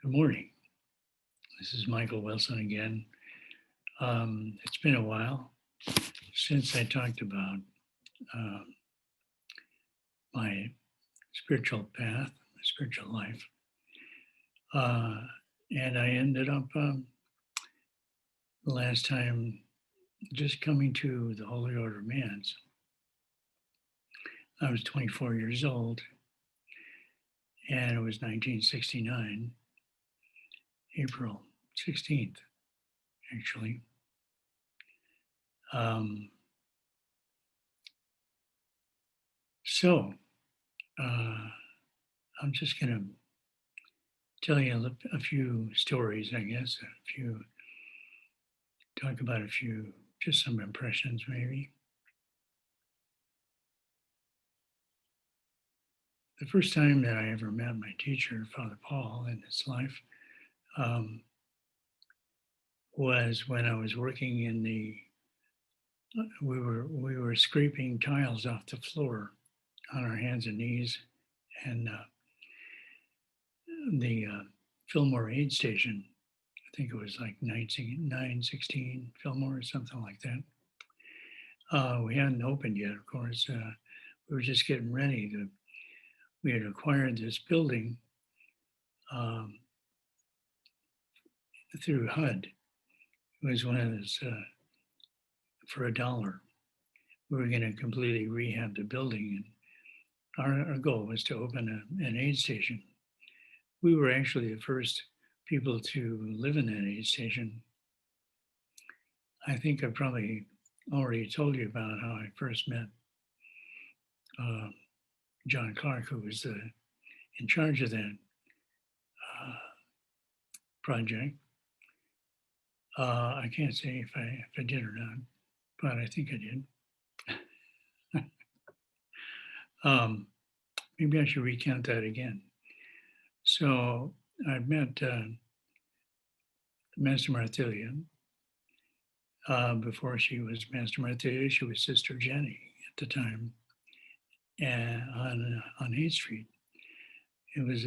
Good morning. This is Michael Wilson again. It's been a while since I talked about um, my spiritual path, my spiritual life. Uh, and I ended up the last time just coming to the Holy Order of Man's. I was 24 years old, and it was 1969, April 16th, actually. Um, so uh, I'm just going to tell you a few stories, I guess, talk about just some impressions maybe. The first time that I ever met my teacher, Father Paul, in his life um, was when I was working we were scraping tiles off the floor on our hands and knees, and the Fillmore aid station. I think it was like 916 Fillmore or something like that. We hadn't opened yet, of course. We were just getting ready to. We had acquired this building um, through HUD. It was one of those for $1. We were going to completely rehab the building, and our goal was to open an aid station. We were actually the first people to live in that aid station. I think I probably already told you about how I first met uh, John Clark, who was in charge of that uh, project. I can't say if I did or not, but I think I did. Maybe I should recount that again. So I met Master Marthilia. Before she was Master Marthilia, she was Sister Jenny at the time, and on 8th Street. It was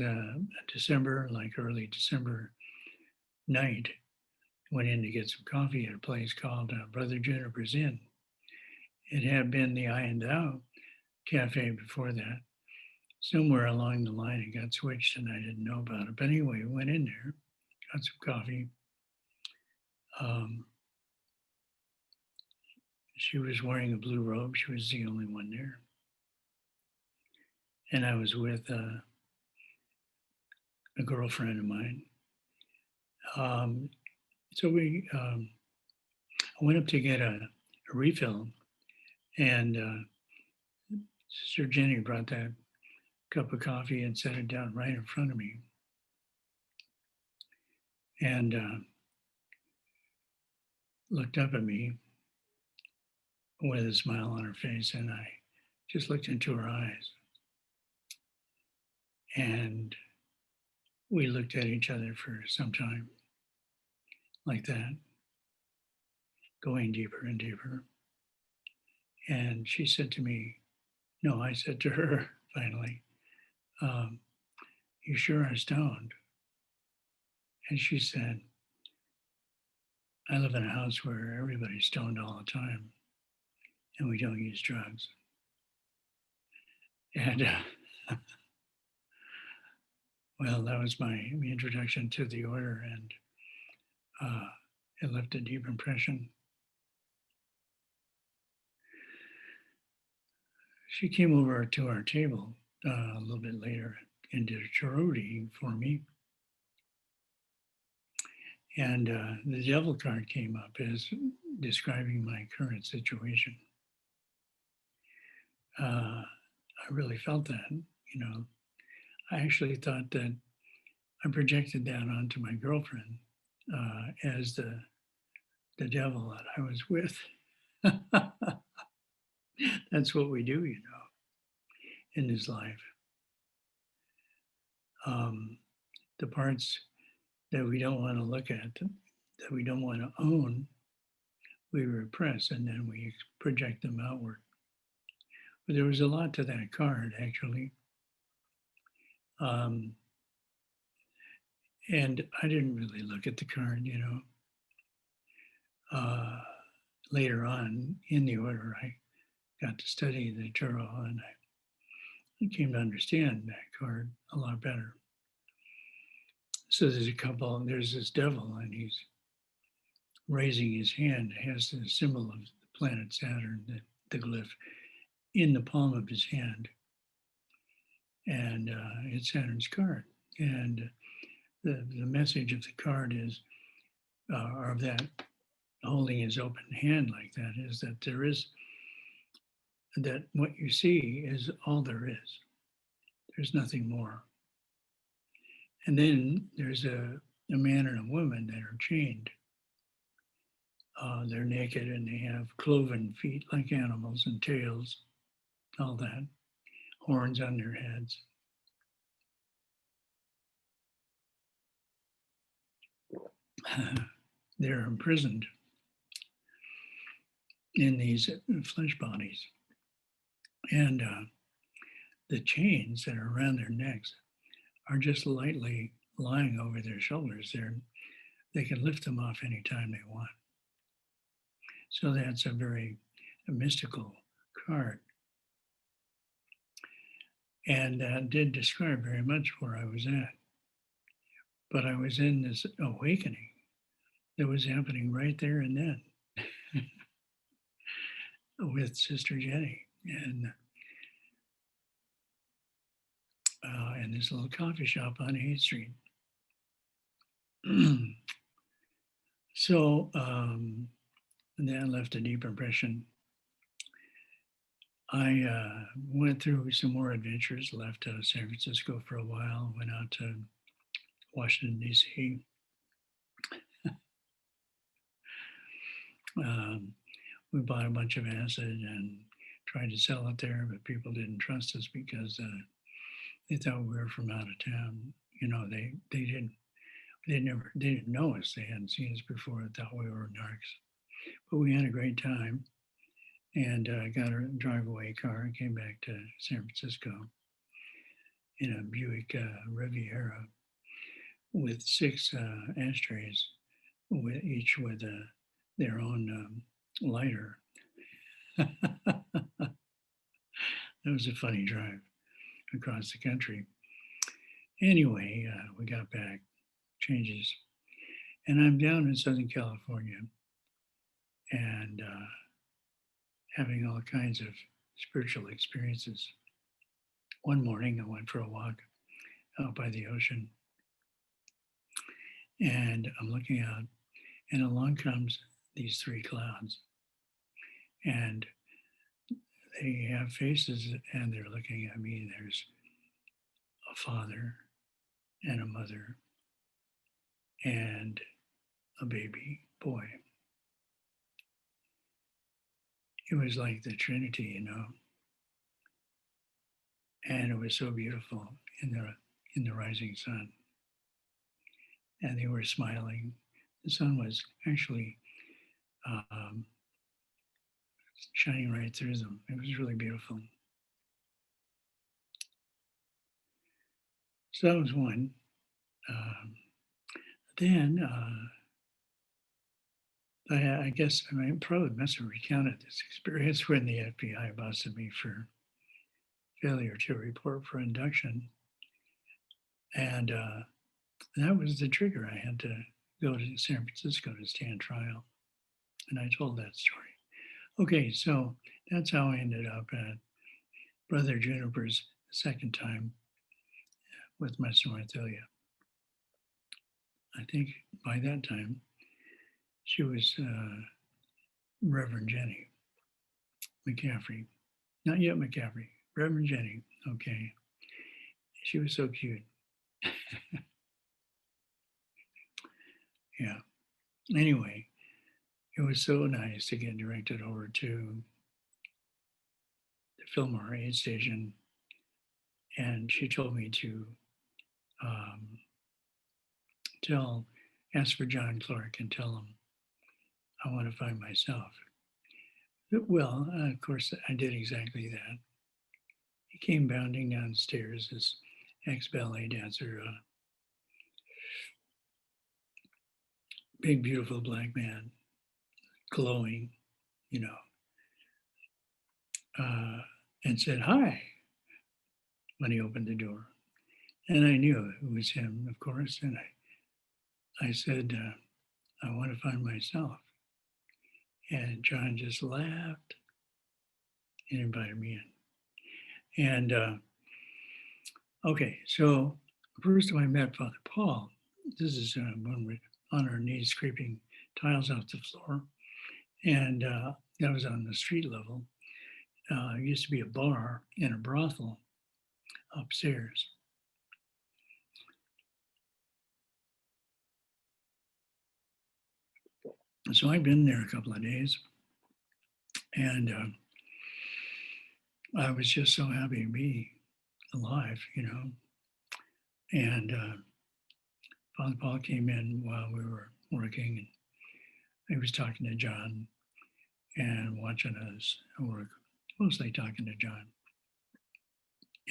December, like early December night. Went in to get some coffee at a place called Brother Juniper's Inn. It had been the Eye and Thou Cafe before that. Somewhere along the line, it got switched, and I didn't know about it. But anyway, went in there, got some coffee. Um, she was wearing a blue robe. She was the only one there. And I was with a girlfriend of mine. So I went up to get a refill, and Sister Jenny brought that cup of coffee and set it down right in front of me. And looked up at me with a smile on her face, and I just looked into her eyes. And we looked at each other for some time, like that, going deeper and deeper. And she said to me, no, I said to her finally, um, you sure are stoned? And she said, I live in a house where everybody's stoned all the time and we don't use drugs. And well, that was my introduction to the order, and it left a deep impression. She came over to our table a little bit later and did a charity for me. And the devil card came up as describing my current situation. I really felt that, you know. I actually thought that I projected that onto my girlfriend as the devil that I was with. That's what we do, you know, in this life. Um, the parts that we don't want to look at, that we don't want to own, we repress and then we project them outward. But there was a lot to that card, actually. Um, And I didn't really look at the card, you know. Uh, Later on in the order, I got to study the tarot and I came to understand that card a lot better. So there's this devil and he's raising his hand. It has the symbol of the planet Saturn, the glyph, in the palm of his hand. And it's Saturn's card. And the message of the card is, or of that holding his open hand like that, is that there is, that what you see is all there is. There's nothing more. And then there's a man and a woman that are chained. They're naked and they have cloven feet like animals and tails, all that, horns on their heads. They're imprisoned in these flesh bodies. And the chains that are around their necks are just lightly lying over their shoulders. They can lift them off anytime they want. So that's a mystical card. And that did describe very much where I was at. But I was in this awakening that was happening right there and then with Sister Jenny in this little coffee shop on 8th Street. So that left a deep impression. I went through some more adventures, left San Francisco for a while, went out to Washington, D.C. We bought a bunch of acid and tried to sell it there, but people didn't trust us because they thought we were from out of town. You know, they didn't know us. They hadn't seen us before. They thought we were narcs. But we had a great time and got a drive-away car and came back to San Francisco in a Buick Riviera with 6 ashtrays, each with their own lighter. That was a funny drive across the country. Anyway, we got back, changes, and I'm down in Southern California and having all kinds of spiritual experiences. One morning, I went for a walk out by the ocean, and I'm looking out, and along comes these 3 clouds, and they have faces, and they're looking at me. There's a father and a mother and a baby boy. It was like the Trinity, you know, and it was so beautiful in the rising sun. And they were smiling. The sun was actually shining right through them. It was really beautiful. So that was one. Then I guess I probably must have recounted this experience when the FBI busted me for failure to report for induction. And that was the trigger. I had to go to San Francisco to stand trial. And I told that story. Okay, so that's how I ended up at Brother Juniper's second time with Master Marthelia. I think by that time, she was Reverend Jenny McCaffrey. Not yet McCaffrey, Reverend Jenny. Okay. She was so cute. Yeah. Anyway, it was so nice to get directed over to the Fillmore aid station. And she told me to ask for John Clark and tell him I want to find myself. Well, of course, I did exactly that. He came bounding downstairs, this ex-ballet dancer, big, beautiful black man, glowing, you know, uh, and said, "Hi," when he opened the door. And I knew it was him, of course. And I said, "I want to find myself." And John just laughed and invited me in. And okay, so first time I met Father Paul, this is when we're on our knees scraping tiles off the floor. And that was on the street level. It used to be a bar and a brothel upstairs. So I'd been there a couple of days, and I was just so happy to be alive, you know. And Father Paul came in while we were working, and he was talking to John and watching us work, mostly talking to John.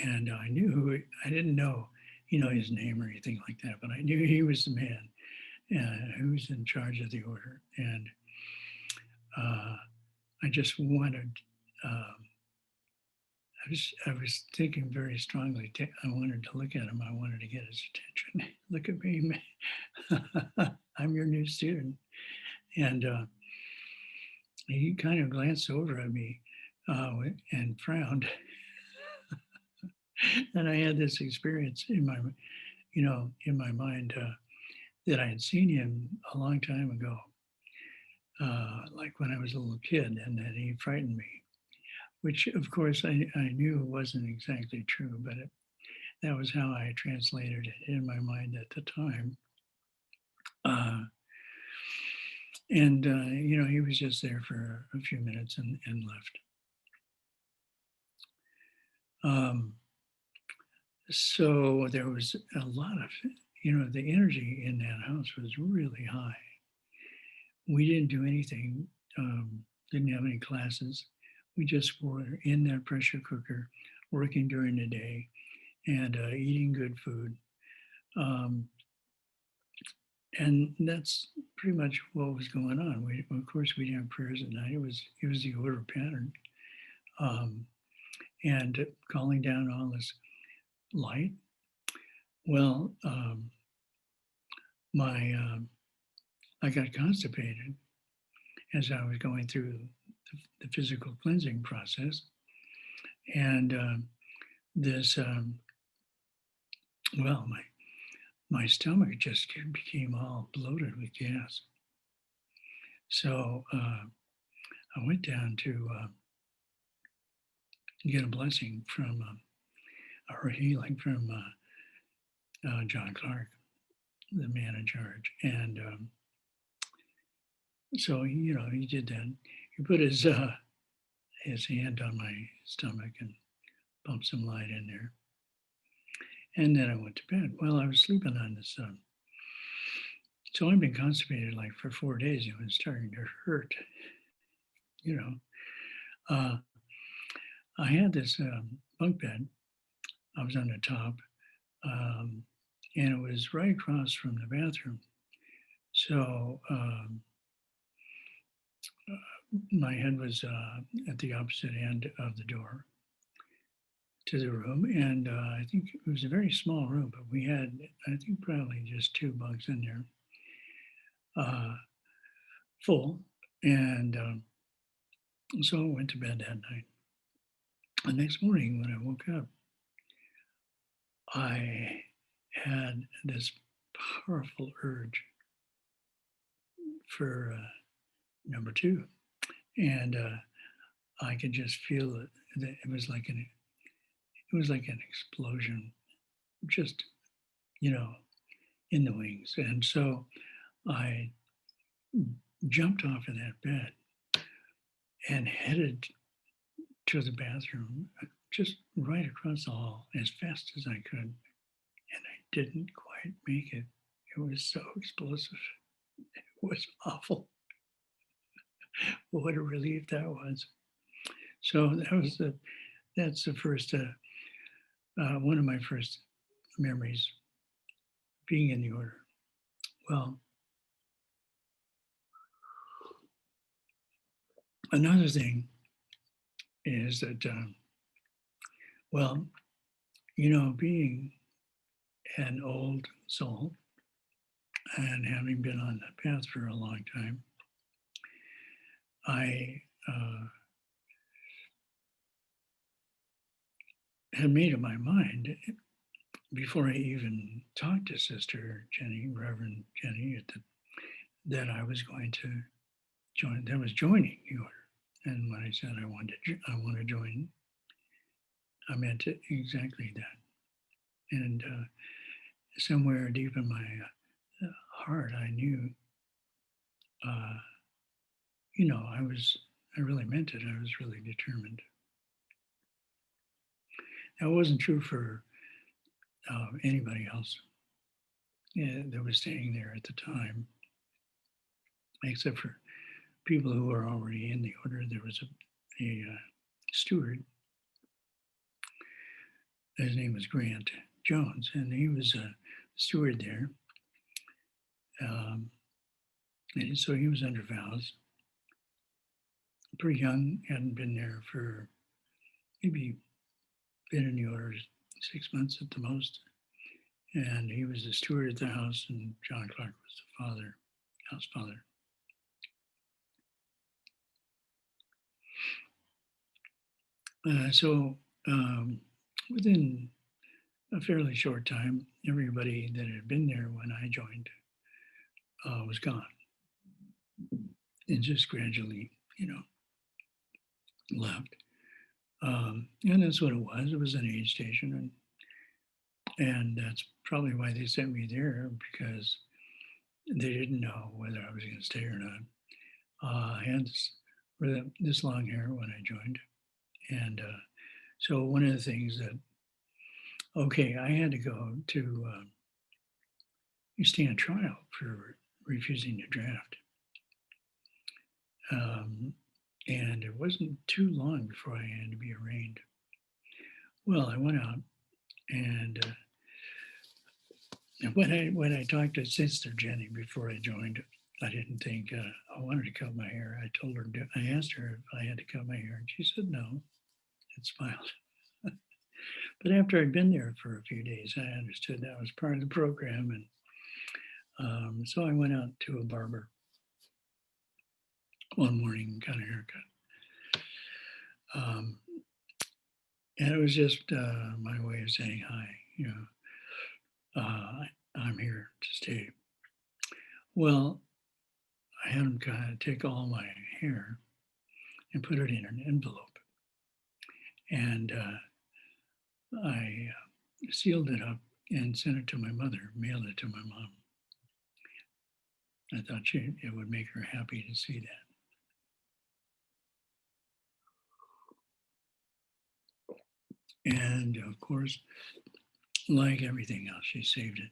And I knew I didn't know, his name or anything like that, but I knew he was the man who was in charge of the order. And uh, I just wanted, um, I was thinking very strongly. I wanted to look at him. I wanted to get his attention. Look at me, man. I'm your new student. And he kind of glanced over at me and frowned. And I had this experience in my mind that I had seen him a long time ago, like when I was a little kid, and that he frightened me, which of course I knew wasn't exactly true, but that was how I translated it in my mind at the time. Uh, and, he was just there for a few minutes and left. Um, so there was a lot of, the energy in that house was really high. We didn't do anything, didn't have any classes. We just were in that pressure cooker, working during the day and eating good food. Um, and that's pretty much what was going on. Of course, we didn't have prayers at night. It was the order pattern, um, and calling down all this light. Well, my I got constipated as I was going through the physical cleansing process, and this well, my stomach just became all bloated with gas. So I went down to get a blessing from or healing from John Clark, the man in charge. And so he did that. He put his hand on my stomach and pumped some light in there. And then I went to bed. Well, I was sleeping on this. So I've been constipated like for 4 days. It was starting to hurt. You know, uh, I had this bunk bed. I was on the top, um, and it was right across from the bathroom. So my head was at the opposite end of the door to the room, and I think it was a very small room, but we had, I think, probably just two bunks in there, full. And so I went to bed that night. The next morning, when I woke up, I had this powerful urge for number two, and I could just feel it. It was like an explosion, just you know, in the wings. And so I jumped off of that bed and headed to the bathroom, just right across the hall as fast as I could. And I didn't quite make it. It was so explosive. It was awful. What a relief that was. So that's the first, one of my first memories being in the order. Well, Another thing is that, well, being an old soul and having been on that path for a long time, I had made up my mind before I even talked to Sister Jenny, Reverend Jenny, that I was going to join. That was joining the order. And when I said I want to join, I meant it exactly that. And somewhere deep in my heart, I knew, uh, I really meant it. I was really determined. That wasn't true for anybody else that was staying there at the time, except for people who were already in the order. There was a steward. His name was Grant Jones, and he was a steward there. And so he was under vows, pretty young, hadn't been there for maybe been in the order 6 months at the most. And he was the steward at the house, and John Clark was the father, house father. So within a fairly short time, everybody that had been there when I joined was gone, and just gradually, left. And that's what it was. It was an aid station, and that's probably why they sent me there, because they didn't know whether I was going to stay or not. I had this long hair when I joined, and so one of the things that, okay, I had to go to stand trial for refusing to draft. And it wasn't too long before I had to be arraigned. Well, I went out, and when I talked to Sister Jenny before I joined, I didn't think I wanted to cut my hair. I asked her if I had to cut my hair, and she said no, and smiled. But after I'd been there for a few days, I understood that was part of the program, and so I went out to a barber one morning and got a haircut. Um, and it was just my way of saying hi. I'm here to stay. Well, I had him kind of take all my hair and put it in an envelope, and I sealed it up and sent it to my mother, mailed it to my mom. I thought it would make her happy to see that. And of course, like everything else, she saved it.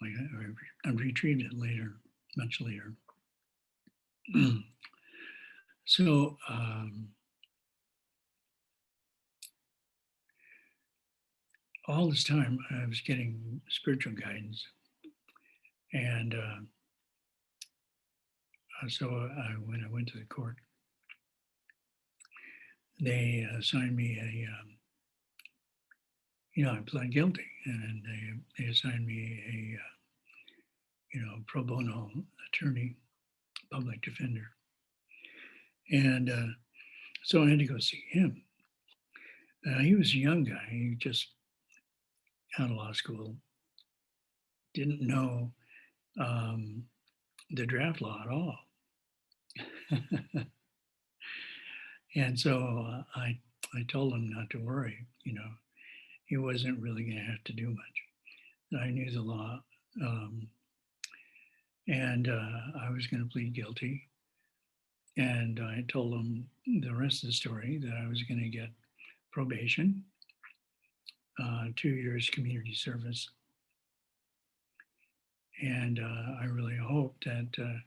Like I retrieved it later, much later. So all this time, I was getting spiritual guidance, and so when I went to the court, they assigned me I pled guilty, and they assigned me pro bono attorney, public defender, and so I had to go see him. He was a young guy. He just out of law school, didn't know the draft law at all. And so I told him not to worry. He wasn't really going to have to do much. I knew the law, and I was going to plead guilty. And I told him the rest of the story, that I was going to get probation, 2 years community service. And I really hoped that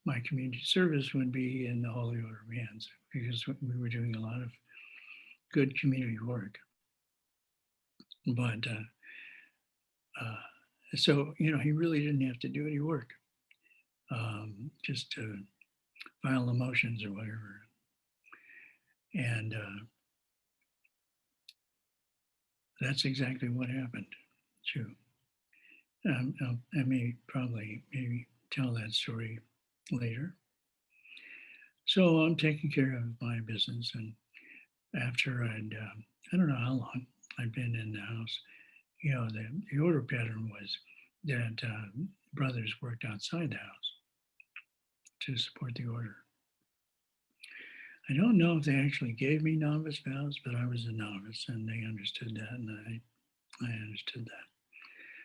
my community service would be in the Holy Order of Hands, because we were doing a lot of good community work. But so, he really didn't have to do any work, just to file the motions or whatever. And that's exactly what happened, too. I may probably maybe tell that story later. So I'm taking care of my business, and after I don't know how long I'd been in the house, the order pattern was that brothers worked outside the house to support the order. I don't know if they actually gave me novice vows, but I was a novice, and they understood that, and I understood that.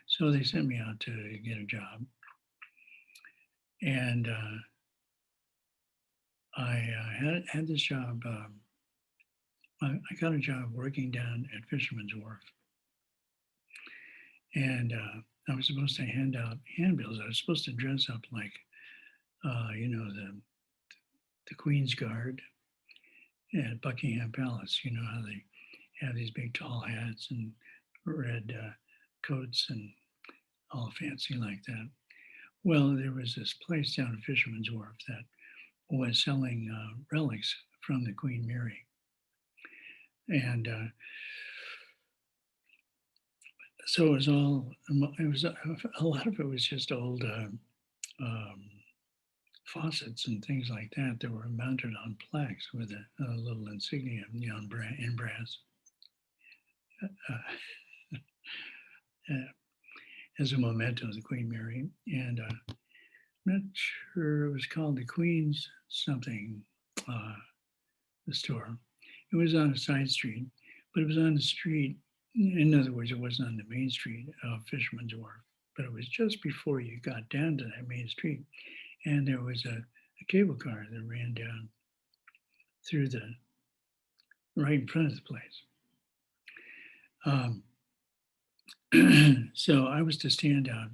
So they sent me out to get a job, and I had this job. I got a job working down at Fisherman's Wharf, and I was supposed to hand out handbills. I was supposed to dress up like, the Queen's Guard at Buckingham Palace. You know how they have these big tall hats and red coats and all fancy like that. Well, there was this place down at Fisherman's Wharf that was selling relics from the Queen Mary, and so it was all. It was a lot of it was just old um, faucets and things like that were mounted on plaques with a little insignia, in brass, uh, as a memento of the Queen Mary. And I'm not sure it was called the Queen's something, uh, the store. It was on a side street, but it was on the street. In other words, it wasn't on the main street of Fisherman's Wharf, but it was just before you got down to that main street. And there was a cable car that ran down through the right in front of the place. Um, so I was to stand out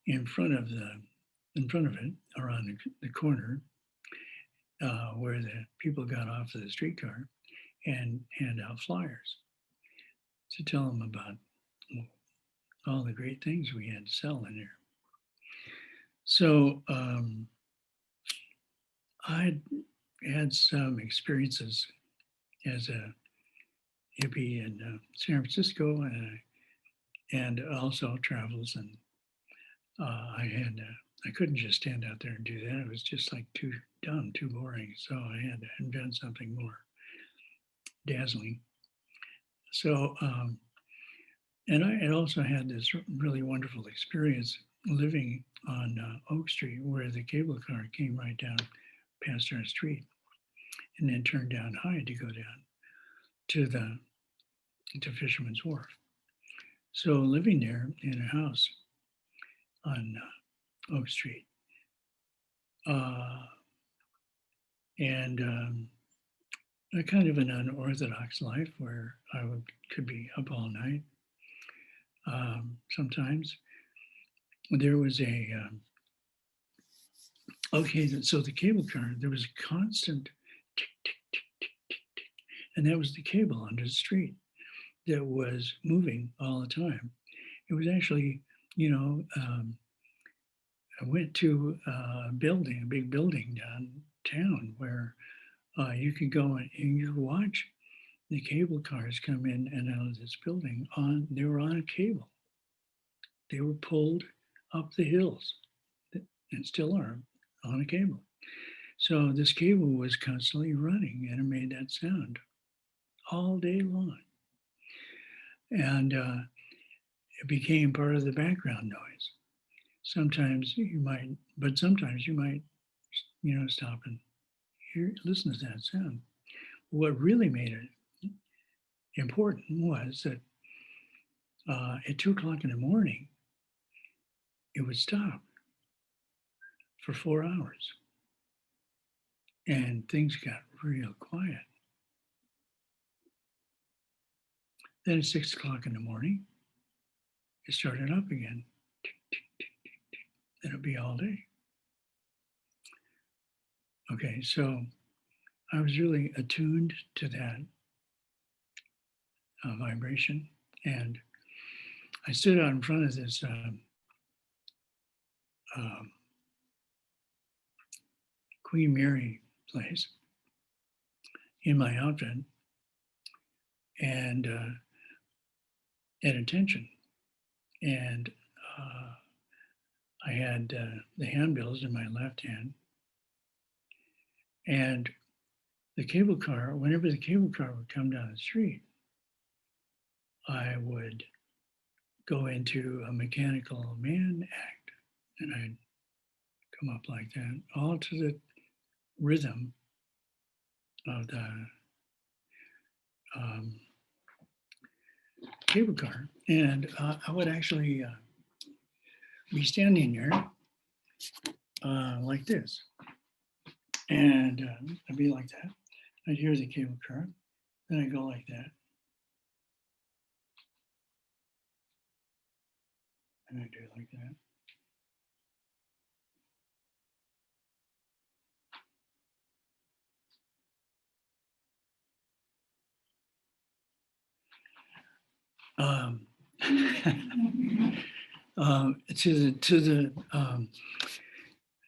in front of it, around the corner, where the people got off of the streetcar, and hand out flyers to tell them about all the great things we had to sell in there. So I had some experiences as a hippie in San Francisco, and also travels. And I couldn't just stand out there and do that. It was just like too dumb, too boring. So I had to invent something more dazzling. So, and I had also had this really wonderful experience living on Oak Street, where the cable car came right down past our street, and then turned down high to go down to Fisherman's Wharf. So living there in a house on Oak Street, uh, and a kind of an unorthodox life where could be up all night. Sometimes there was so the cable car, there was a constant tick, tick, tick, tick, tick, tick, and that was the cable under the street that was moving all the time. It was actually, I went to a big building downtown, where you could go and you could watch the cable cars come in and out of this building. They were on a cable. They were pulled up the hills, and still are, on a cable. So this cable was constantly running, and it made that sound all day long. And it became part of the background noise. Sometimes you might, stop and listen to that sound. What really made it important was that at 2 o'clock in the morning, it would stop for 4 hours, and things got real quiet. Then at 6 o'clock in the morning, it started up again. Then it'd be all day. Okay, so I was really attuned to that vibration, and I stood out in front of this um, Queen Mary place in my outfit and at attention. And I had the handbills in my left hand. And the cable car, whenever the cable car would come down the street, I would go into a mechanical man act. And I'd come up like that, all to the rhythm of the cable car. And I would actually be standing there like this. And I'd be like that. I'd hear the cable car. Then I'd go like that. And I'd do it like that.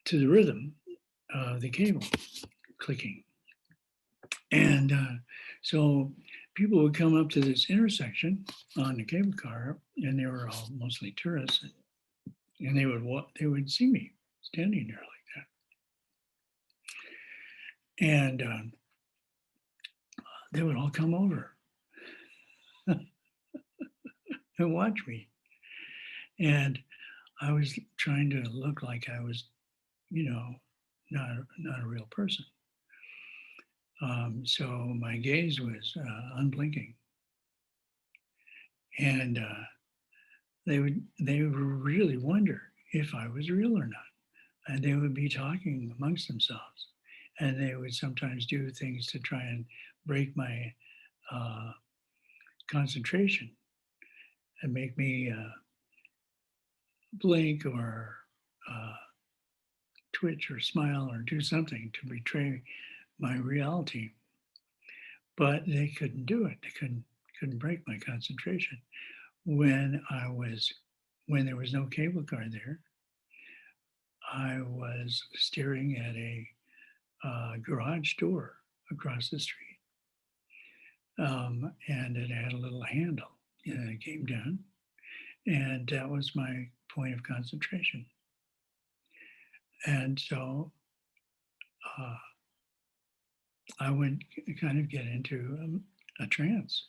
To the rhythm of the cable clicking. And so people would come up to this intersection on the cable car, and they were all mostly tourists, and they would see me standing there like that, and they would all come over and watch me. And I was trying to look like I was, not a real person. So my gaze was unblinking, and they would really wonder if I was real or not, and they would be talking amongst themselves, and they would sometimes do things to try and break my concentration and make me blink or twitch or smile or do something to betray my reality. But they couldn't do it. They couldn't break my concentration. When there was no cable car there, I was staring at a garage door across the street. And it had a little handle, and it came down, and that was my point of concentration. And so I would kind of get into a trance,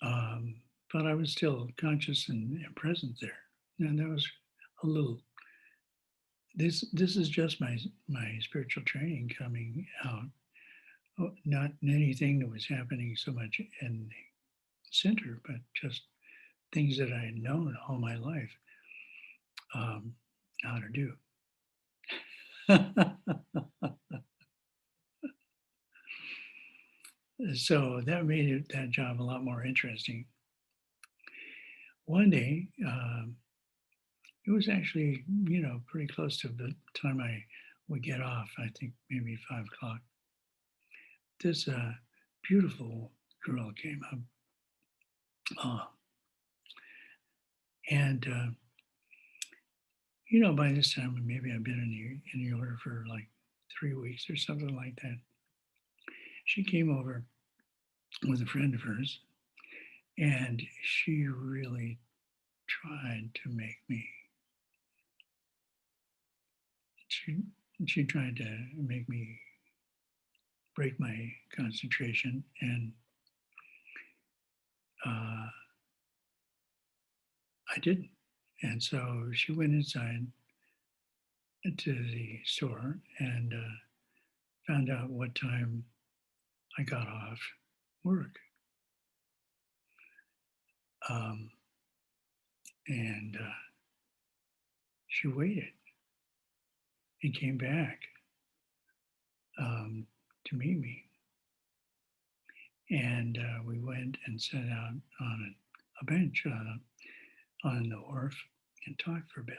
but I was still conscious and present there. And that was a little. This is just my spiritual training coming out, not anything that was happening so much in the center, but just things that I had known all my life how to do. So that made that job a lot more interesting. One day, it was actually, pretty close to the time I would get off, I think maybe 5 o'clock. This beautiful girl came up. And by this time, maybe I've been in the order for like 3 weeks or something like that. She came over with a friend of hers, and she really tried to make me. She tried to make me break my concentration, and I didn't. And so she went inside to the store and found out what time I got off work. And she waited and came back to meet me. And we went and sat out on a bench on the wharf and talked for a bit.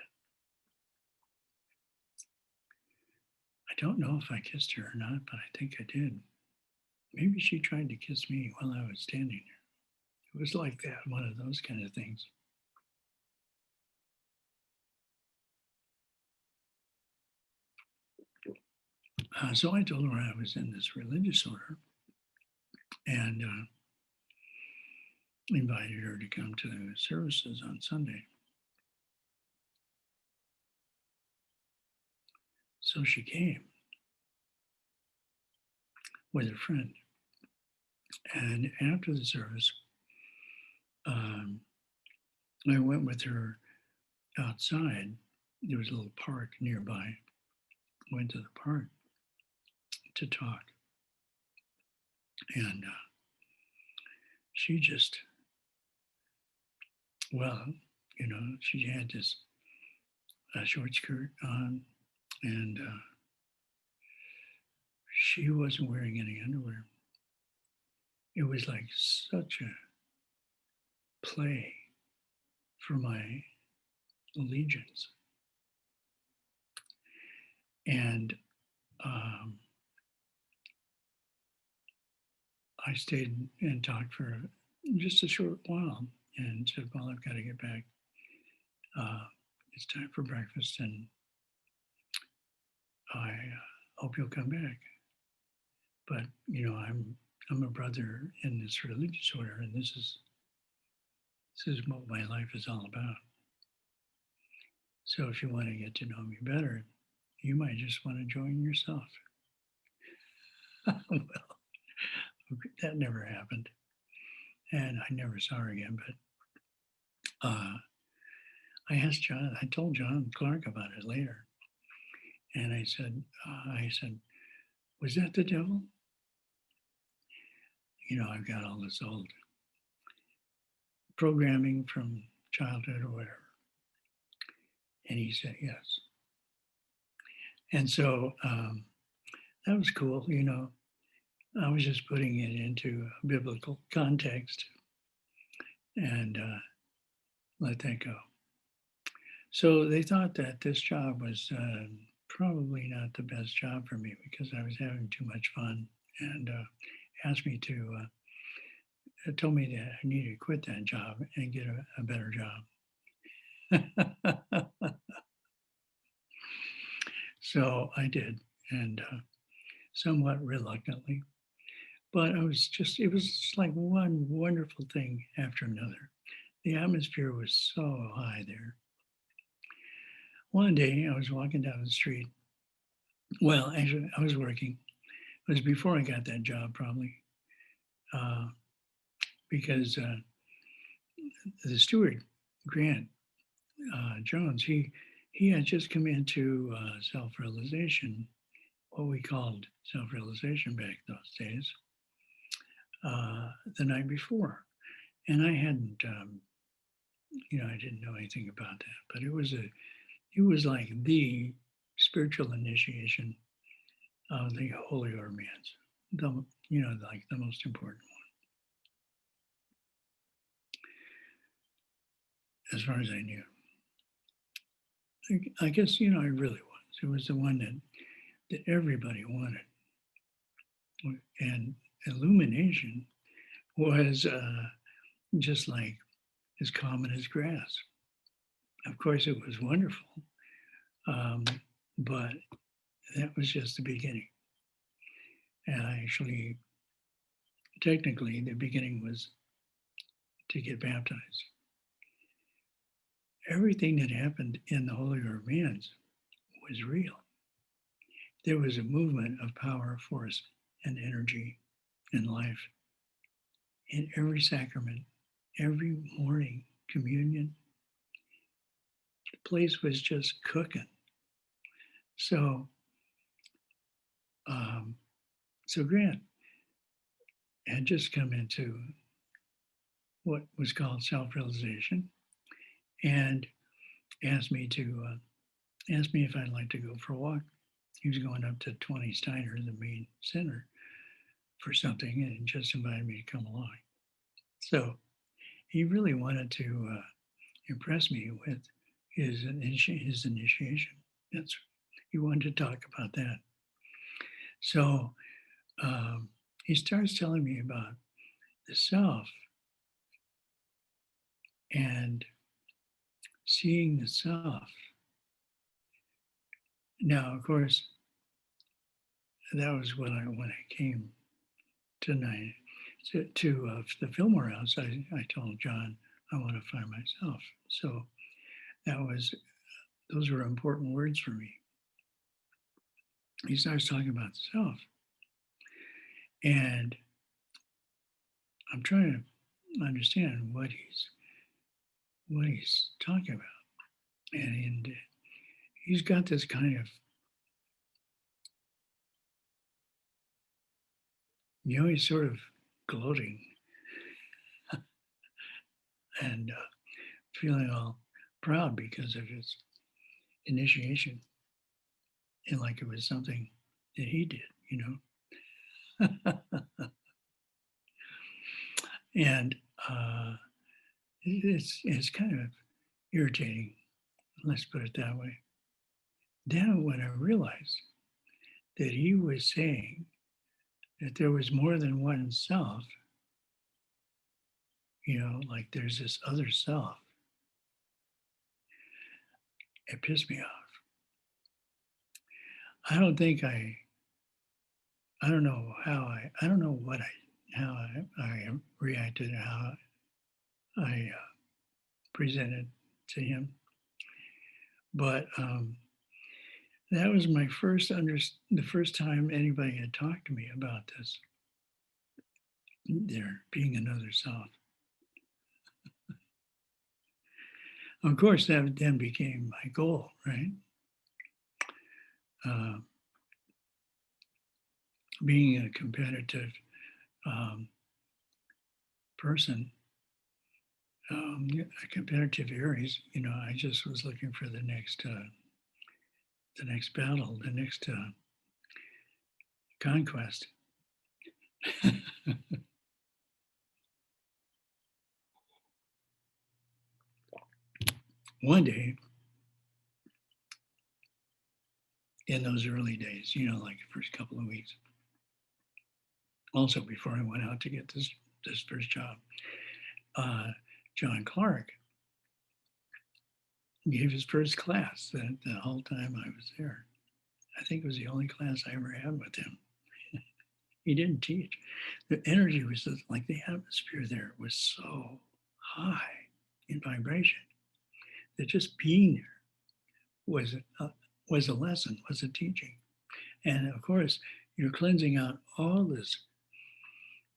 I don't know if I kissed her or not, but I think I did. Maybe she tried to kiss me while I was standing there. It was like that, one of those kind of things. So I told her I was in this religious order and invited her to come to services on Sunday. So she came with her friend. And after the service, um, I went with her outside. There was a little park nearby. Went to the park to talk. And she just, well, she had this short skirt on and she wasn't wearing any underwear. It was like such a play for my allegiance. And um, I stayed and talked for just a short while and said, well, I've got to get back. It's time for breakfast and I hope you'll come back. But, I'm a brother in this religious order and this is what my life is all about. So if you want to get to know me better, you might just want to join yourself. Well, that never happened. And I never saw her again. But I told John Clark about it later. And I said, was that the devil? I've got all this old programming from childhood or whatever. And he said, yes. And so that was cool. I was just putting it into a biblical context and let that go. So they thought that this job was probably not the best job for me because I was having too much fun and asked me told me that I needed to quit that job and get a better job. So I did, and somewhat reluctantly, but it was just like one wonderful thing after another. The atmosphere was so high there. One day I was walking down the street. Well, actually, I was working. It was before I got that job, probably, uh, because the steward, Grant Jones, he had just come into self-realization, what we called self-realization back those days, the night before, and I hadn't, I didn't know anything about that, but it was like the spiritual initiation of the holy romance, like the most important one, as far as I knew. I guess, it really was. It was the one that everybody wanted. And illumination was just like as common as grass. Of course, it was wonderful, um, but that was just the beginning. And actually, technically, the beginning was to get baptized. Everything that happened in the Holy Romance was real. There was a movement of power, force, and energy in life in every sacrament, every morning communion. The place was just cooking. So, um, so Grant had just come into what was called self-realization and asked me if I'd like to go for a walk. He was going up to 20 Steiner, the main center, for something, and just invited me to come along. So he really wanted to impress me with his initiation. He wanted to talk about that. So he starts telling me about the self and seeing the self. Now, of course, that was when I came tonight to the Fillmore House. I told John I want to find myself. So that was those were important words for me. He starts talking about self, and I'm trying to understand what he's talking about, and he's got this kind of he's sort of gloating and feeling all proud because of his initiation, and like it was something that he did. And uh, it's kind of irritating. Let's put it that way. Then when I realized that he was saying that there was more than one self, like there's this other self, it pissed me off. I don't think I don't know I don't know how I reacted, how I presented to him. But that was the first time anybody had talked to me about this, there being another self. Of course, that then became my goal, right? Uh, being a competitive um, person, a competitive Aries, I just was looking for the next battle, the next conquest. One day, in those early days, like the first couple of weeks, also before I went out to get this first job, uh, John Clark gave his first class the whole time I was there. I think it was the only class I ever had with him. He didn't teach. The energy was like the atmosphere there was so high in vibration that just being there was was a lesson, was a teaching. And of course, you're cleansing out all this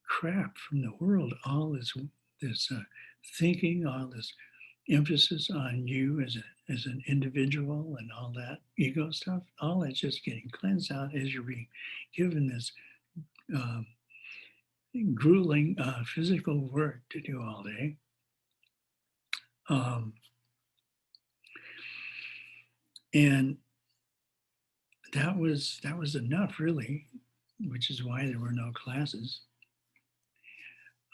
crap from the world, all this thinking, all this emphasis on you as an individual and all that ego stuff. All that's just getting cleansed out as you're being given this um, grueling physical work to do all day. Um, and that was enough, really, which is why there were no classes.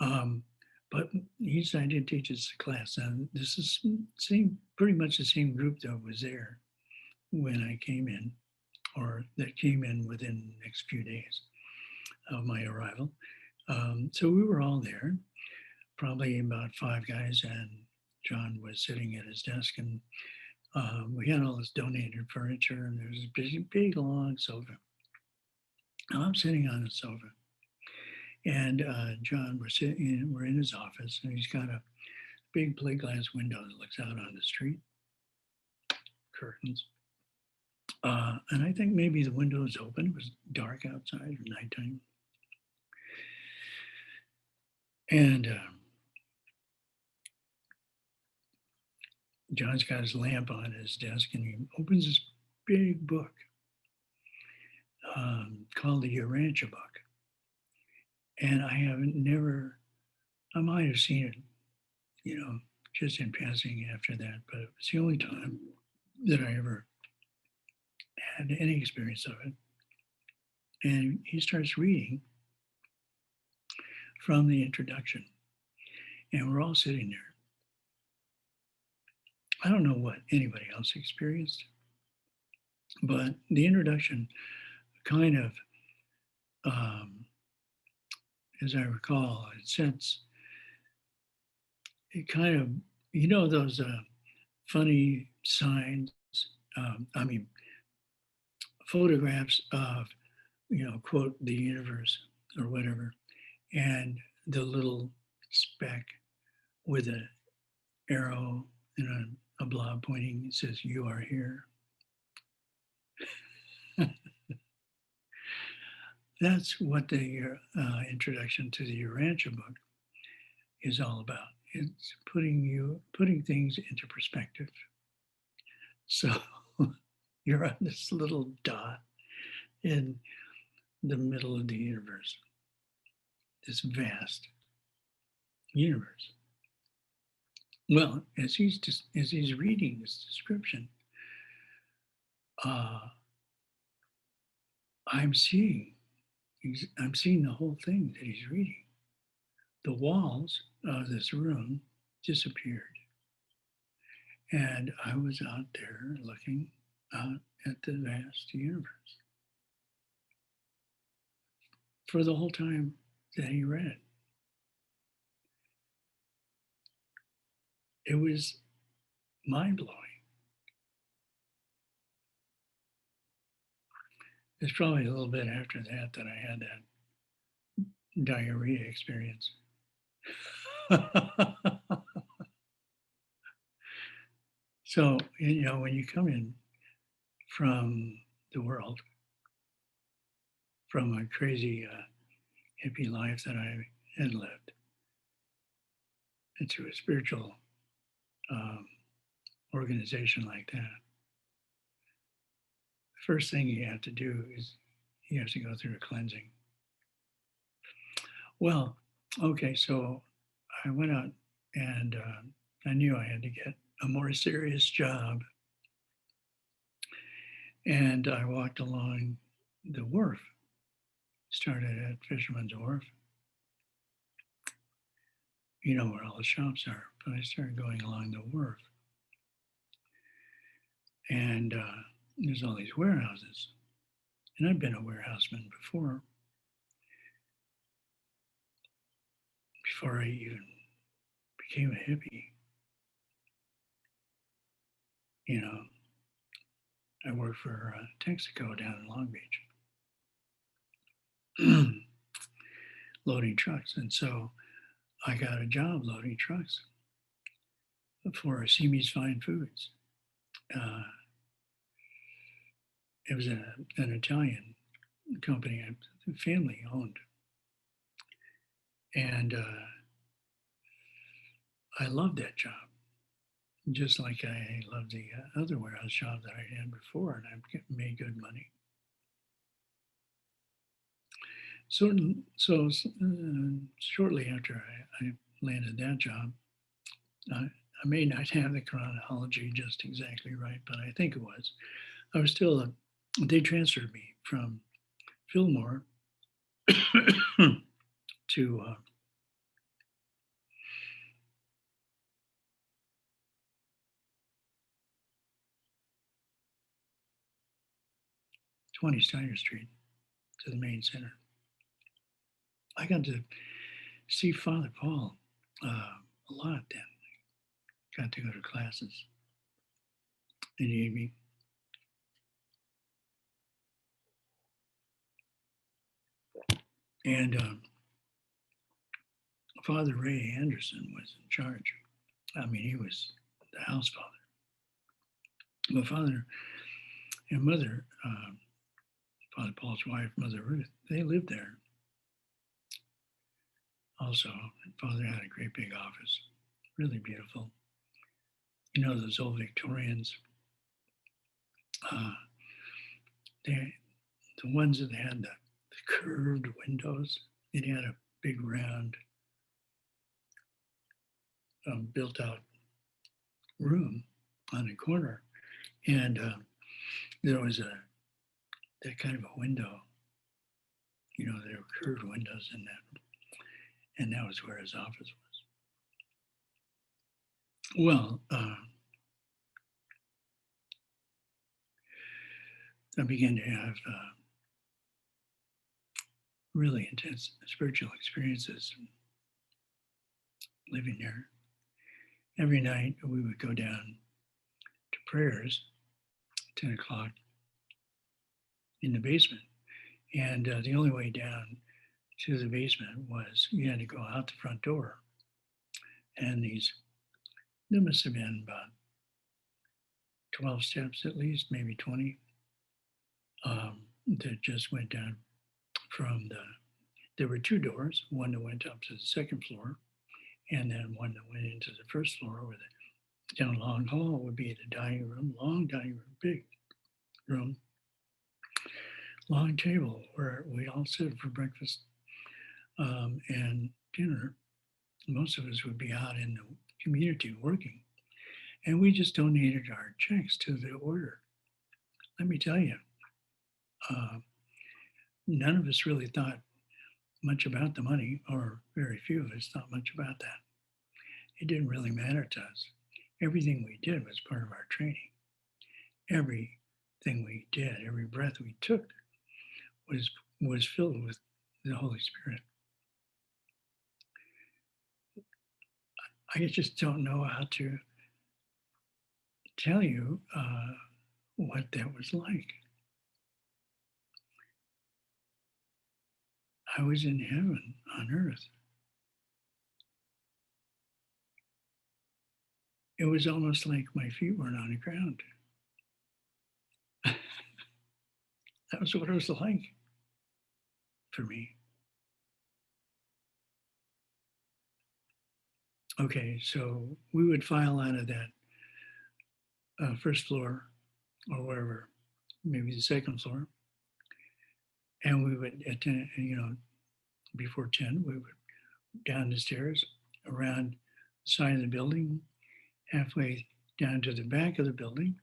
Um, but he decided to teach us a class, and this is pretty much the same group that was there when I came in, or that came in within the next few days of my arrival. So we were all there, probably about five guys, and John was sitting at his desk, and we had all this donated furniture, and there was a big long sofa. And I'm sitting on the sofa, and John, we're in his office, and he's got a big plate glass window that looks out on the street, curtains. And I think maybe the window was open. It was dark outside or nighttime. And John's got his lamp on his desk, and he opens this big book called the Urantia book. And I might have seen it, just in passing after that, but it was the only time that I ever had any experience of it. And he starts reading from the introduction, and we're all sitting there. I don't know what anybody else experienced, but the introduction kind of, as I recall, it kind of, those funny signs, I mean, photographs of quote the universe or whatever, and the little speck with an arrow and a blob pointing says, "You are here." That's what the introduction to the Urantia book is all about. It's putting things into perspective. So you're on this little dot in the middle of the universe, this vast universe. Well, as he's reading this description, uh, I'm seeing the whole thing that he's reading. The walls of this room disappeared, and I was out there looking out at the vast universe for the whole time that he read. It was mind blowing. It's probably a little bit after that that I had that diarrhea experience. So, when you come in from the world, from a crazy hippie life that I had lived, into a spiritual um, organization like that, the first thing you have to do is you have to go through a cleansing. Well, okay, so I went out and I knew I had to get a more serious job. And I walked along the wharf, started at Fisherman's Wharf, where all the shops are, but I started going along the wharf. And there's all these warehouses. And I've been a warehouseman before I even became a hippie. I worked for Texaco down in Long Beach, loading trucks. And so I got a job loading trucks for Simi's Fine Foods. It was an Italian company, family owned. And I loved that job, just like I loved the other warehouse job that I had before, and I made good money. So shortly after I landed that job, I may not have the chronology just exactly right, but I think it was. I was still, they transferred me from Fillmore to 20 Steiner Street to the main center. I got to see Father Paul a lot then. Got to go to classes in the evening. And Father Ray Anderson was in charge. I mean, he was the house father. My father and mother, Father Paul's wife, Mother Ruth, they lived there. Also, Father had a great big office, really beautiful. Those old Victorians, the ones that had the curved windows. It had a big round built out room on the corner, and there was that kind of a window. There were curved windows in that, and that was where his office was. Well, I began to have really intense spiritual experiences living there. Every night we would go down to prayers, 10 o'clock in the basement. And the only way down to the basement was you had to go out the front door. And there must have been about 12 steps at least, maybe 20, that just went down from there were two doors, one that went up to the second floor, and then one that went into the first floor where the down long hall would be the dining room, long dining room, big room, long table where we'd all sit for breakfast and dinner. Most of us would be out in the community working, and we just donated our checks to the order. Let me tell you, uh, none of us really thought much about the money, or very few of us thought much about that. It didn't really matter to us. Everything we did was part of our training. Everything we did, every breath we took was was filled with the Holy Spirit. I just don't know how to tell you what that was like. I was in heaven on earth. It was almost like my feet weren't on the ground. That was what it was like for me. Okay, so we would file out of that first floor or wherever, maybe the second floor, and we would attend, before 10, we would down the stairs, around the side of the building, halfway down to the back of the building,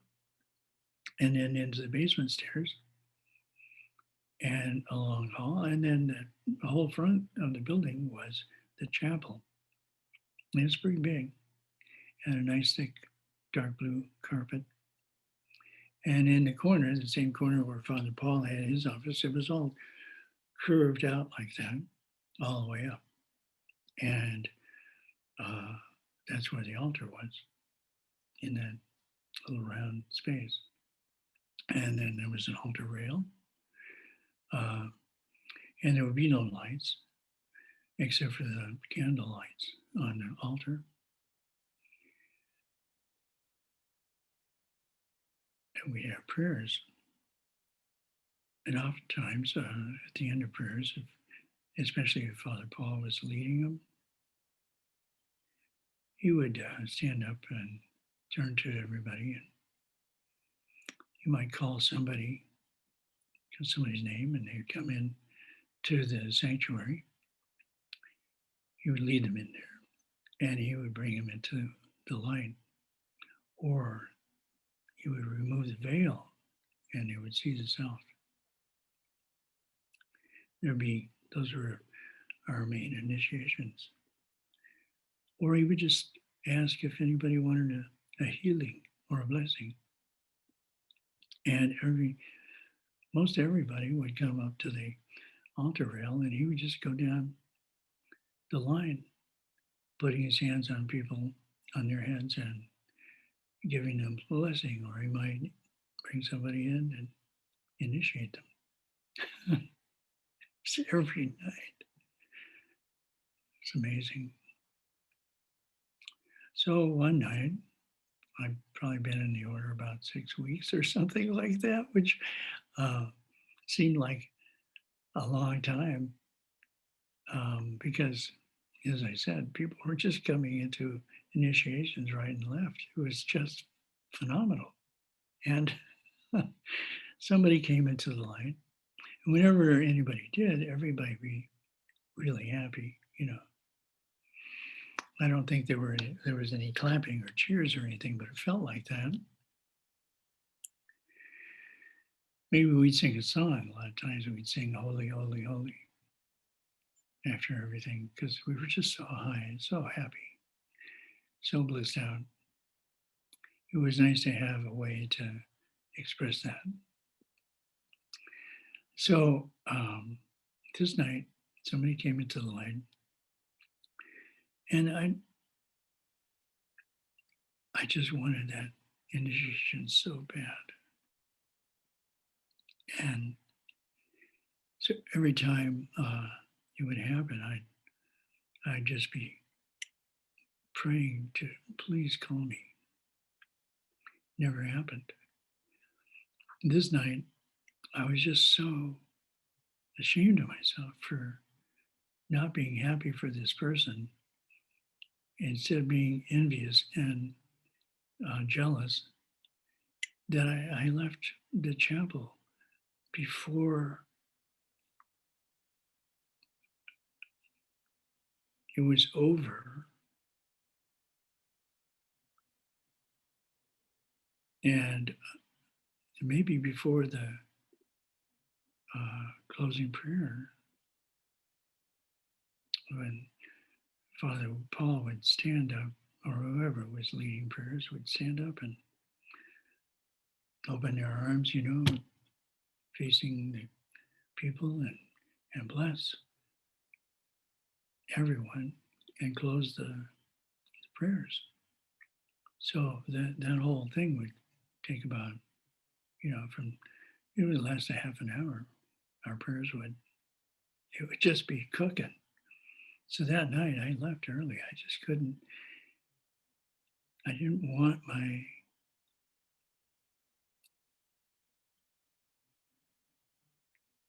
and then into the basement stairs and a long hall. And then the whole front of the building was the chapel. And it's pretty big, and a nice thick dark blue carpet. And in the corner, the same corner where Father Paul had his office, it was all curved out like that, all the way up. And uh, that's where the altar was, in that little round space. And then there was an altar rail, uh, and there would be no lights except for the candle lights on the altar. And we have prayers. And oftentimes, at the end of prayers, especially if Father Paul was leading them, he would stand up and turn to everybody, and he might call somebody's name, and they'd come in to the sanctuary. He would lead them in there, and he would bring them into the light, or he would remove the veil, and they would see the self. Those were our main initiations. Or he would just ask if anybody wanted a healing or a blessing. And most everybody would come up to the altar rail, and he would just go down the line, putting his hands on people, on their heads, and giving them a blessing. Or he might bring somebody in and initiate them. It's every night. It's amazing. So one night, I've probably been in the order about 6 weeks or something like that, which seemed like a long time because, as I said, people were just coming into initiations right and left. It was just phenomenal. And somebody came into the line. And whenever anybody did, everybody would be really happy. I don't think there was any clapping or cheers or anything, but it felt like that. Maybe we'd sing a song. A lot of times we'd sing "Holy, Holy, Holy" after everything because we were just so high and so happy, so blissed out. It was nice to have a way to express that. So this night, somebody came into the light, and I just wanted that initiation so bad. And So every time it would happen, I'd just be praying to please call me. Never happened. This night, I was just so ashamed of myself for not being happy for this person. Instead of being envious and jealous, that I left the chapel before it was over. And maybe before the closing prayer, when Father Paul would stand up, or whoever was leading prayers would stand up and open their arms, facing the people and bless everyone and close the prayers. So that whole thing would take about, from it would last a half an hour. Our prayers it would just be cooking. So that night I left early. I just couldn't, I didn't want my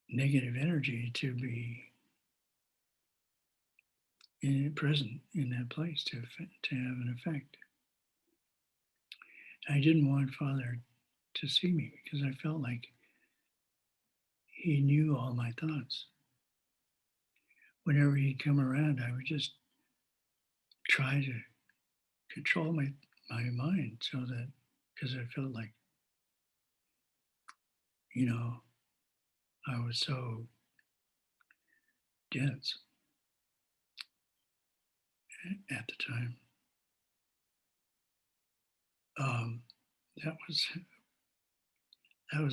negative energy to be present in that place to have an effect. I didn't want Father to see me because I felt like he knew all my thoughts. Whenever he'd come around, I would just try to control my mind so that, because I felt like, I was so dense at the time. Um, that was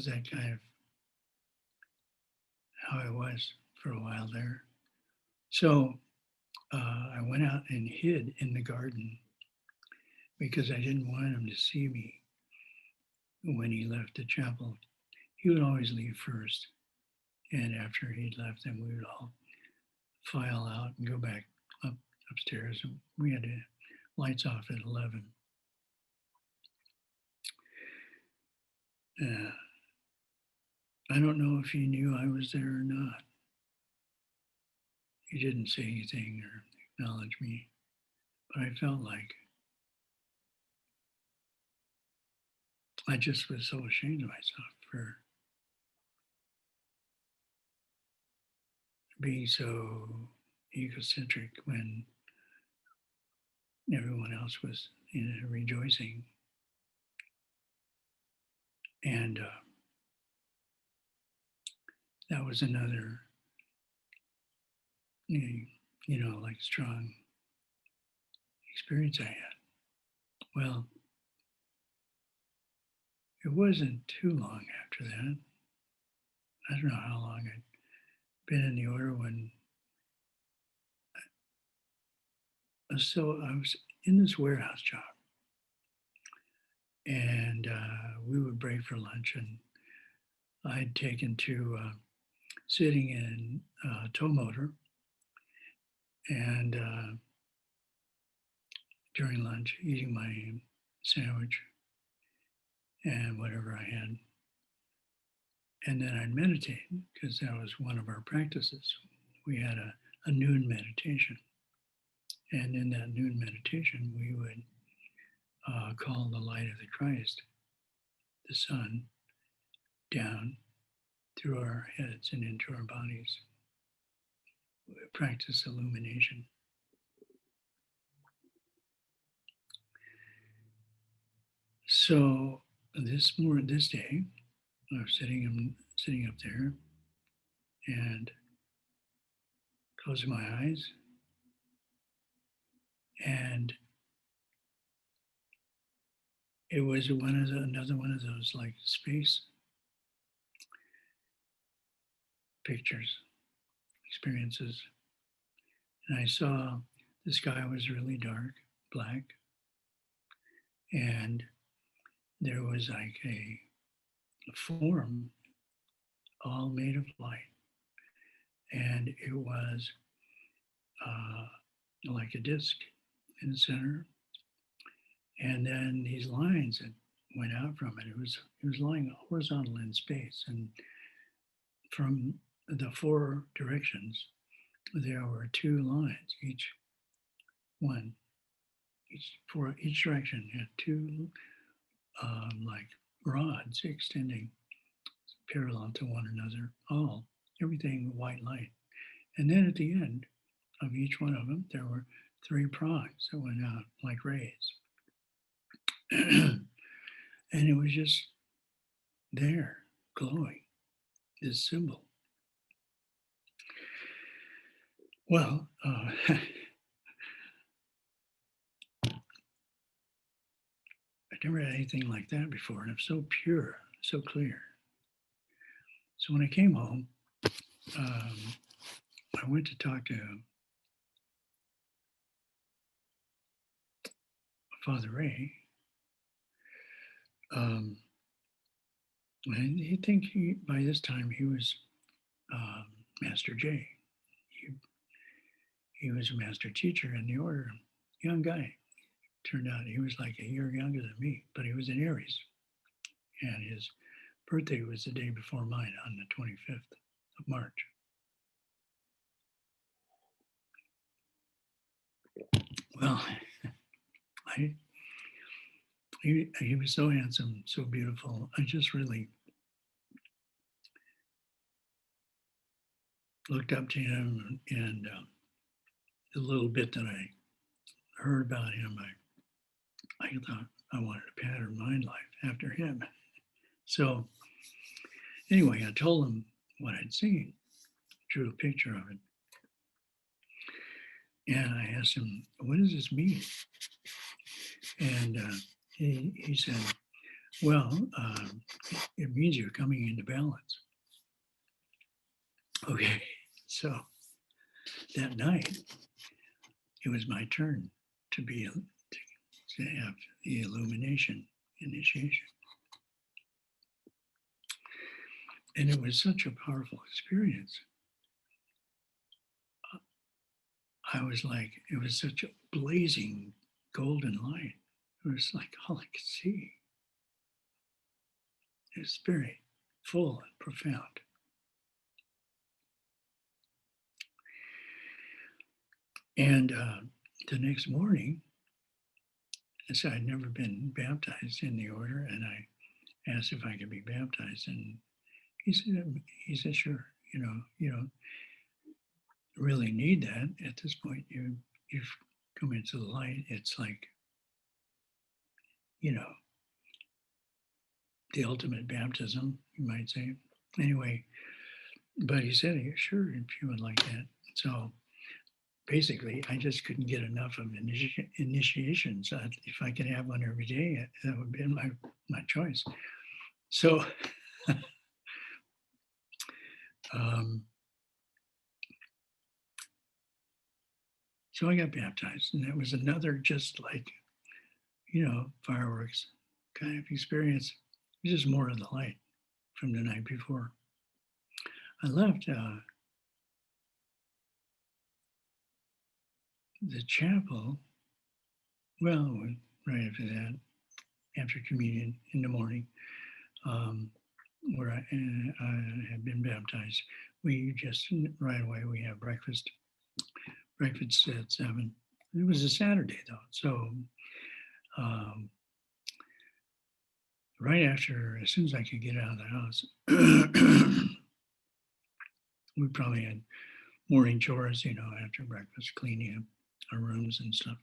that kind of how I was for a while there. So I went out and hid in the garden because I didn't want him to see me when he left the chapel. He would always leave first, and after he'd left, then we would all file out and go back upstairs. And we had lights off at 11. I don't know if he knew I was there or not. He didn't say anything or acknowledge me, but I felt like I just was so ashamed of myself for being so egocentric when everyone else was rejoicing. And that was another, like strong experience I had. Well, it wasn't too long after that. I don't know how long I'd been in the order when. So I was in this warehouse job, and we would break for lunch, and I'd taken to sitting in a tow motor, and during lunch, eating my sandwich and whatever I had. And then I'd meditate because that was one of our practices. We had a noon meditation. And in that noon meditation, we would call the light of the Christ, the sun, down through our heads and into our bodies. We would practice illumination. So this day, I was sitting up there and closing my eyes, and it was another one of those like space pictures, experiences. And I saw the sky was really dark, black, and there was like a form all made of light. and it was like a disc in the center, and then these lines that went out from it. It was lying horizontal in space, and from the four directions there were two lines, one each direction had two like rods extending parallel to one another, all everything white light. And then at the end of each one of them, there were three prongs that went out like rays. And it was just there, glowing, this symbol. Well, I'd never had anything like that before, and it was so pure, so clear. So when I came home, um, I went to talk to Father Ray. Um, and I think by this time he was um, Master J. He, he was a master teacher in the order. Young guy. Turned out he was like a year younger than me, but he was in Aries. And his birthday was the day before mine on the 25th of March. Well, I, he was so handsome, so beautiful. I just really looked up to him, and the little bit that I heard about him, I thought I wanted to pattern my life after him. So anyway, I told him what I'd seen, drew a picture of it, and I asked him, "What does this mean?" And he said, "Well, it means you're coming into balance." Okay, so that night it was my turn to have the illumination initiation, and it was such a powerful experience. I was like, it was such a blazing golden light. It was like all I could see. It was very full and profound. And the next morning, I said I'd never been baptized in the order, and I asked if I could be baptized, and he said, sure. You don't really need that at this point. You've come into the light. It's like, you know, the ultimate baptism, you might say. Anyway, but he said, yeah, sure, if you would like that. So basically, I just couldn't get enough of initiations. If I could have one every day, that would be my choice. So, um, so I got baptized, and it was another just like, fireworks kind of experience. It was just more of the light from the night before. I left the chapel, well, right after that, after communion in the morning, um, where I had been baptized. We just right away we have breakfast at 7. It was a Saturday though, so um, right after, as soon as I could get out of the house, we probably had morning chores, after breakfast, cleaning up our rooms and stuff.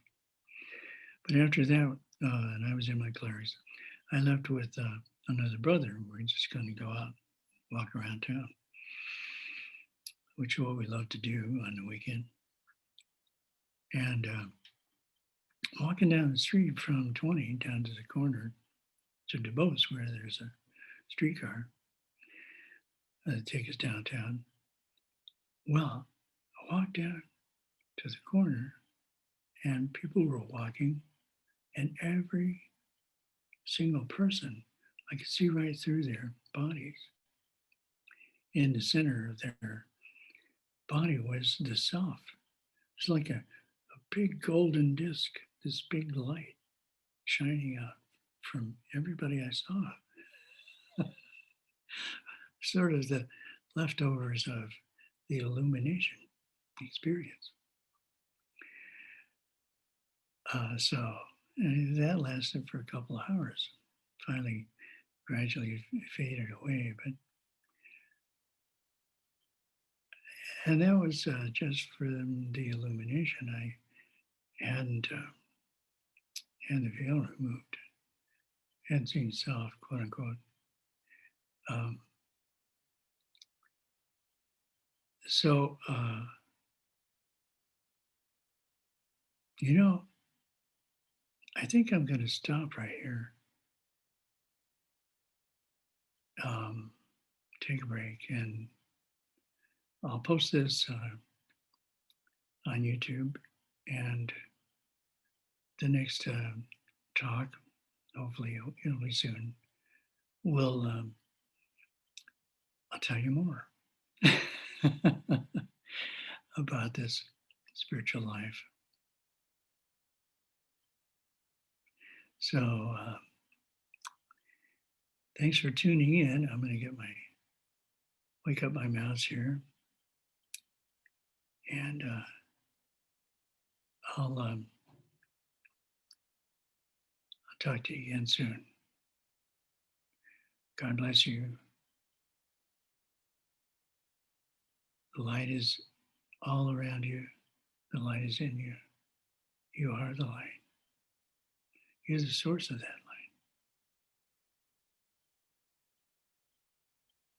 But after that, and I was in my clerics, I left with another brother. We're just going to go out, walk around town, which is what we love to do on the weekend. And walking down the street from 20 down to the corner to DuBose, where there's a streetcar that takes us downtown. Well, I walked down to the corner and people were walking, and every single person, I could see right through their bodies in the center of their body was the self. It's like a big golden disc, this big light shining out from everybody I saw. Sort of the leftovers of the illumination experience. So that lasted for a couple of hours. Finally, gradually faded away. But and that was just for the illumination. I hadn't had the veil removed. Hadn't seen self, quote unquote. Um, so you know, I think I'm going to stop right here. Take a break, and I'll post this on YouTube. And the next talk, hopefully it'll be soon, will I'll tell you more about this spiritual life. So thanks for tuning in. I'm going to get my wake up my mouse here, and I'll talk to you again soon. God bless you. The light is all around you. The light is in you. You are the light. You're the source of that